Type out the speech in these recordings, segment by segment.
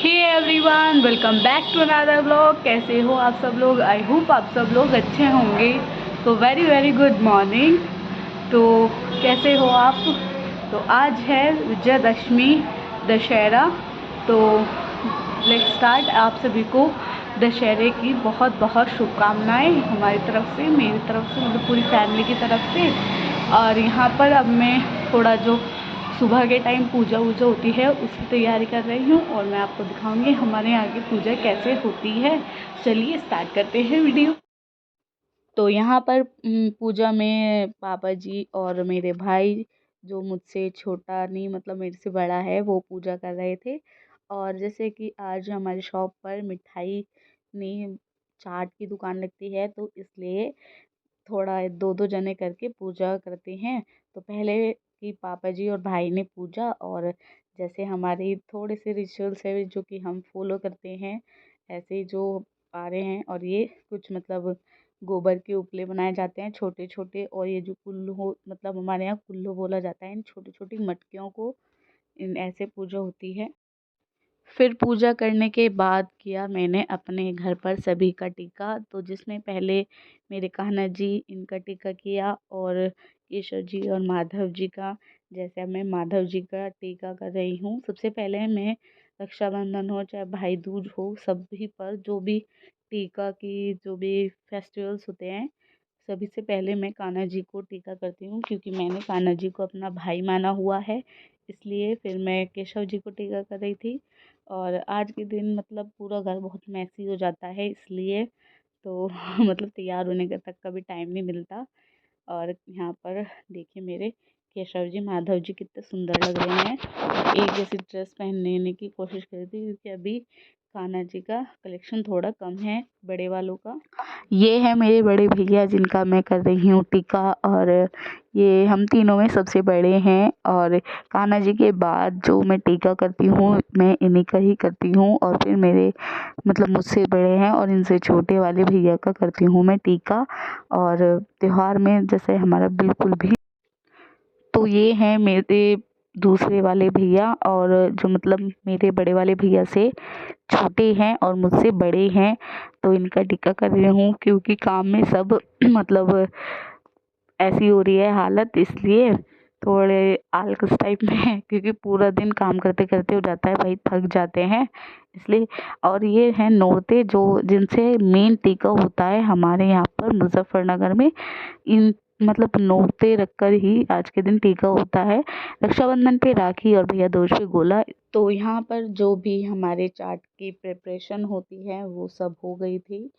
Hey everyone, welcome back to another vlog. कैसे हो आप सब लोग? आई होप आप सब लोग अच्छे होंगे। तो वेरी वेरी गुड मॉर्निंग। तो कैसे हो आप? तो आज है विजयदशमी, दशहरा। तो लेट्स स्टार्ट। आप सभी को दशहरे की बहुत बहुत शुभकामनाएं हमारी तरफ से, मेरी तरफ से, मतलब पूरी फैमिली की तरफ से। और यहाँ पर अब मैं थोड़ा जो सुबह के टाइम पूजा वूजा होती है उसकी तैयारी कर रही हूँ और मैं आपको दिखाऊंगी हमारे यहाँ की पूजा कैसे होती है। चलिए स्टार्ट करते हैं वीडियो। तो यहाँ पर पूजा में पापा जी और मेरे भाई, जो मुझसे छोटा नहीं मतलब मेरे से बड़ा है, वो पूजा कर रहे थे। और जैसे कि आज हमारी शॉप पर मिठाई नहीं, चाट की दुकान लगती है, तो इसलिए थोड़ा दो दो जने करके पूजा करते हैं। तो पहले कि पापा जी और भाई ने पूजा, और जैसे हमारे थोड़े से रिचुअल्स है जो कि हम फॉलो करते हैं, ऐसे जो आ रहे हैं। और ये कुछ मतलब गोबर के उपले बनाए जाते हैं छोटे छोटे, और ये जो कुल्लू हो, मतलब हमारे यहाँ कुल्लू बोला जाता है इन छोटी छोटी मटकियों को, इन ऐसे पूजा होती है। फिर पूजा करने के बाद किया मैंने अपने घर पर सभी का टीका, तो जिसमें पहले मेरे कान्हा जी, इनका टीका किया, और केशव जी और माधव जी का। जैसे अब मैं माधव जी का टीका कर रही हूँ। सबसे पहले मैं रक्षाबंधन हो चाहे भाई दूज हो, सभी पर जो भी टीका की जो भी फेस्टिवल्स होते हैं, सभी से पहले मैं कान्हा जी को टीका करती हूँ, क्योंकि मैंने कान्हा जी को अपना भाई माना हुआ है। इसलिए फिर मैं केशव जी को टीका कर रही थी। और आज के दिन मतलब पूरा घर बहुत मैसी हो जाता है, इसलिए तो मतलब तैयार होने का तक का भी टाइम नहीं मिलता। और यहाँ पर देखिए मेरे केशव जी, माधव जी कितने सुंदर लग रहे हैं। एक जैसी ड्रेस पहनने की कोशिश करी थी, क्योंकि अभी कान्हा जी का कलेक्शन थोड़ा कम है बड़े वालों का। ये है मेरे बड़े भैया जिनका मैं कर रही हूँ टीका, और ये हम तीनों में सबसे बड़े हैं। और कान्हा जी के बाद जो मैं टीका करती हूँ, मैं इन्हीं का ही करती हूँ। और फिर मेरे मतलब मुझसे बड़े हैं और इनसे छोटे वाले भैया का करती हूँ मैं टीका। और त्योहार में जैसे हमारा बिल्कुल भी, तो ये हैं मेरे दूसरे वाले भैया, और जो मतलब मेरे बड़े वाले भैया से छोटे हैं और मुझसे बड़े हैं। तो इनका टीका कर रही हूँ, क्योंकि काम में सब मतलब ऐसी हो रही है हालत, इसलिए थोड़े आलकस टाइप में है, क्योंकि पूरा दिन काम करते करते हो जाता है भाई, थक जाते हैं इसलिए। और ये हैं नौरते, जो जिनसे मेन टीका होता है हमारे यहाँ पर मुजफ्फरनगर में। इन मतलब नौरते रखकर ही आज के दिन टीका होता है। रक्षाबंधन पे राखी और भैया दूज पे गोला। तो यहाँ पर जो भी हमारे चाट की प्रिपरेशन होती है वो सब हो गई थी,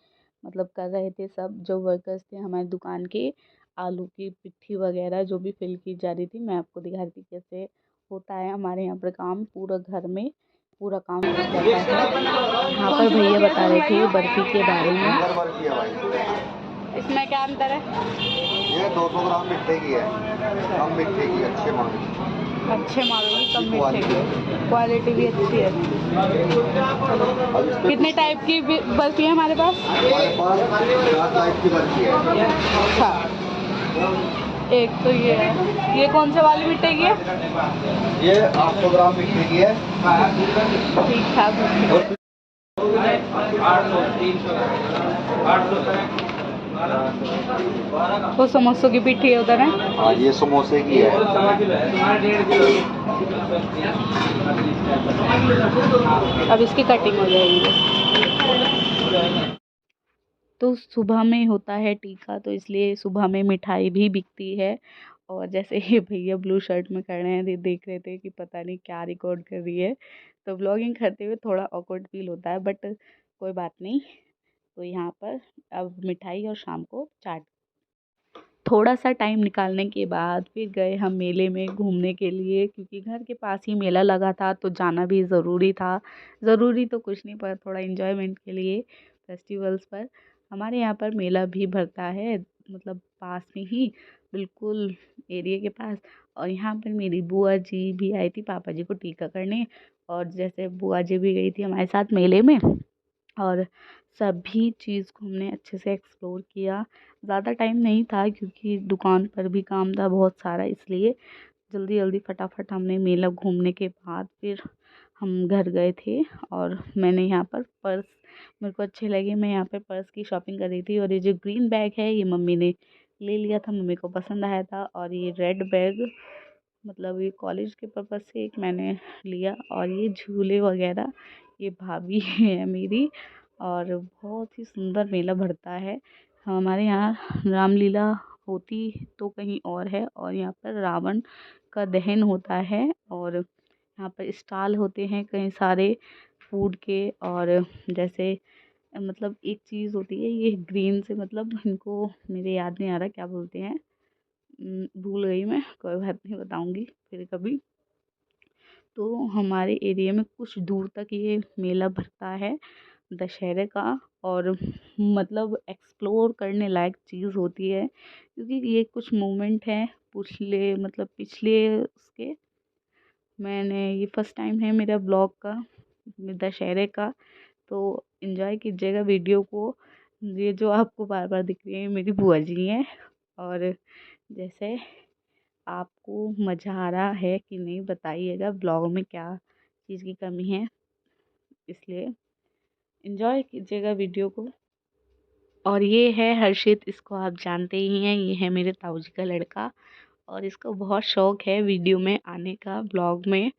मतलब कर रहे थे सब जो वर्कर्स थे हमारी दुकान के। आलू की पिट्ठी वगैरह जो भी फिल की जा रही थी, मैं आपको दिखा रही थी कैसे होता है हमारे यहाँ पर काम। पूरा घर में पूरा काम हो जाता है। यहाँ पर भैया बता रहे थे बर्फ़ी के बारे में। इसमें क्या अंतर है? ये 200 ग्राम मिट्टी की है, कम मिट्टी की, अच्छे माल अच्छे मालों की कम मिट्टी की, क्वालिटी भी अच्छी है। कितने टाइप की बर्फ़ी है हमारे पास? हमारे पास 4 टाइप की बर्फी है। अच्छा, एक तो ये है। ये कौन से वाली मिट्टी की है? ये 800 ग्राम मिट्टी की है। ठीक ठाक। वो समोसों की पिट्ठी है उधर है। हाँ, ये समोसे की है। अब इसकी कटिंग हो जाएगी। तो सुबह में होता है टीका, तो इसलिए सुबह में मिठाई भी बिकती है। और जैसे ये भैया ब्लू शर्ट में खड़े हैं, देख रहे थे कि पता नहीं क्या रिकॉर्ड कर रही है। तो ब्लॉगिंग करते हुए थोड़ा ऑकवर्ड फील होता है, बट कोई बात नहीं। तो यहाँ पर अब मिठाई और शाम को चाट। थोड़ा सा टाइम निकालने के बाद फिर गए हम मेले में घूमने के लिए, क्योंकि घर के पास ही मेला लगा था तो जाना भी ज़रूरी था। ज़रूरी तो कुछ नहीं, पर थोड़ा इन्जॉयमेंट के लिए फेस्टिवल्स पर हमारे यहाँ पर मेला भी भरता है, मतलब पास में ही, बिल्कुल एरिया के पास। और यहाँ पर मेरी बुआ जी भी आई थी पापा जी को टीका करने, और जैसे बुआ जी भी गई थी हमारे साथ मेले में। और सभी चीज़ को हमने अच्छे से एक्सप्लोर किया। ज़्यादा टाइम नहीं था, क्योंकि दुकान पर भी काम था बहुत सारा, इसलिए जल्दी जल्दी फटाफट हमने मेला घूमने के बाद फिर हम घर गए थे और मैंने यहाँ पर पर्स, मेरे को अच्छे लगे, मैं यहाँ पर पर्स की शॉपिंग कर रही थी। और ये जो ग्रीन बैग है ये मम्मी ने ले लिया था, मम्मी को पसंद आया था। और ये रेड बैग मतलब ये कॉलेज के पर्पज़ से एक मैंने लिया। और ये झूले वगैरह ये भाभी है मेरी। और बहुत ही सुंदर मेला भरता है हमारे यहाँ। रामलीला होती तो कहीं और है, और यहाँ पर रावण का दहन होता है। और यहाँ पर स्टॉल होते हैं कई सारे फूड के। और जैसे मतलब एक चीज़ होती है ये ग्रीन से, मतलब इनको मेरे याद नहीं आ रहा क्या बोलते हैं, भूल गई मैं, कोई बात नहीं बताऊंगी फिर कभी। तो हमारे एरिया में कुछ दूर तक ये मेला भरता है दशहरे का। और मतलब एक्सप्लोर करने लायक चीज़ होती है, क्योंकि ये कुछ मोमेंट हैं पिछले, मतलब पिछले उसके, मैंने ये फर्स्ट टाइम है मेरा ब्लॉग का दशहरे का। तो इन्जॉय कीजिएगा वीडियो को। ये जो आपको बार बार दिख रही है मेरी बुआ जी हैं। और जैसे आपको मज़ा आ रहा है कि नहीं बताइएगा, ब्लॉग में क्या चीज़ की कमी है, इसलिए इन्जॉय कीजिएगा वीडियो को। और ये है हर्षित, इसको आप जानते ही हैं, ये है मेरे ताऊ जी का लड़का। और इसको बहुत शौक है वीडियो में आने का, ब्लॉग में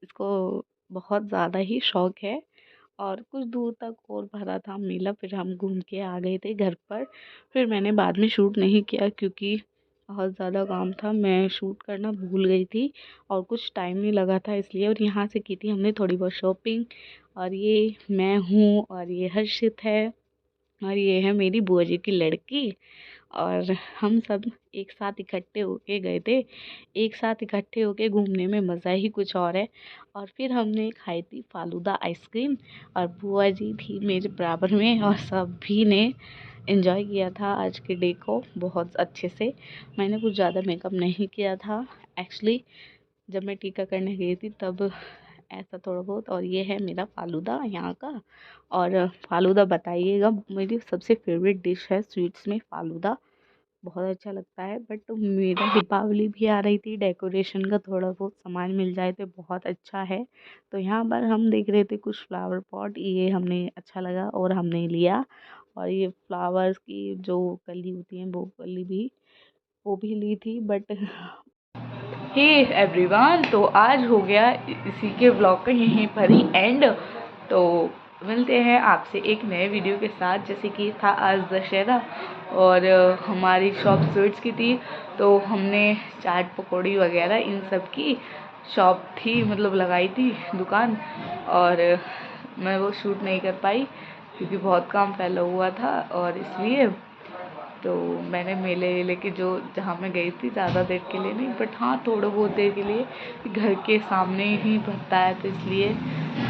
इसको बहुत ज़्यादा ही शौक है। और कुछ दूर तक और भरा था मेला, फिर हम घूम के आ गए थे घर पर। फिर मैंने बाद में शूट नहीं किया क्योंकि बहुत ज़्यादा काम था, मैं शूट करना भूल गई थी और कुछ टाइम नहीं लगा था इसलिए। और यहाँ से की थी हमने थोड़ी बहुत शॉपिंग। और ये मैं हूँ और ये हर्षित है और ये है मेरी बुआ जी की लड़की। और हम सब एक साथ इकट्ठे होके गए थे। एक साथ इकट्ठे होके घूमने में मज़ा ही कुछ और है। और फिर हमने खाई थी फालूदा आइसक्रीम, और बुआ जी थी मेरे बराबर में, और सभी ने एंजॉय किया था आज के डे को बहुत अच्छे से। मैंने कुछ ज़्यादा मेकअप नहीं किया था एक्चुअली, जब मैं टीका करने गई थी तब ऐसा थोड़ा बहुत। और ये है मेरा फालूदा यहाँ का। और फालूदा बताइएगा, मेरी सबसे फेवरेट डिश है स्वीट्स में फालूदा, बहुत अच्छा लगता है। बट मेरा दीपावली भी आ रही थी, डेकोरेशन का थोड़ा बहुत सामान मिल जाए तो बहुत अच्छा है। तो यहाँ पर हम देख रहे थे कुछ फ्लावर पॉट, ये हमने अच्छा लगा और हमने लिया। और ये फ्लावर्स की जो कली होती हैं वो भी ली थी। बट हे एवरीवन, तो आज हो गया इसी के ब्लॉग का यहीं पर ही एंड। तो मिलते हैं आपसे एक नए वीडियो के साथ। जैसे कि था आज दशहरा और हमारी शॉप स्वीट्स की थी, तो हमने चाट पकौड़ी वगैरह इन सब की शॉप थी, मतलब लगाई थी दुकान। और मैं वो शूट नहीं कर पाई क्योंकि बहुत काम फैला हुआ था, और इसलिए तो मैंने मेले वेले के जो जहाँ मैं गई थी ज़्यादा देर के लिए नहीं, बट हाँ थोड़ा बहुत देर के लिए, घर के सामने ही भरता है तो इसलिए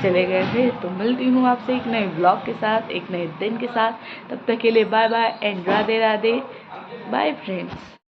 चले गए थे। तो मिलती हूँ आपसे एक नए ब्लॉग के साथ, एक नए दिन के साथ। तब तक के लिए bye bye and Radhe Radhe, bye friends.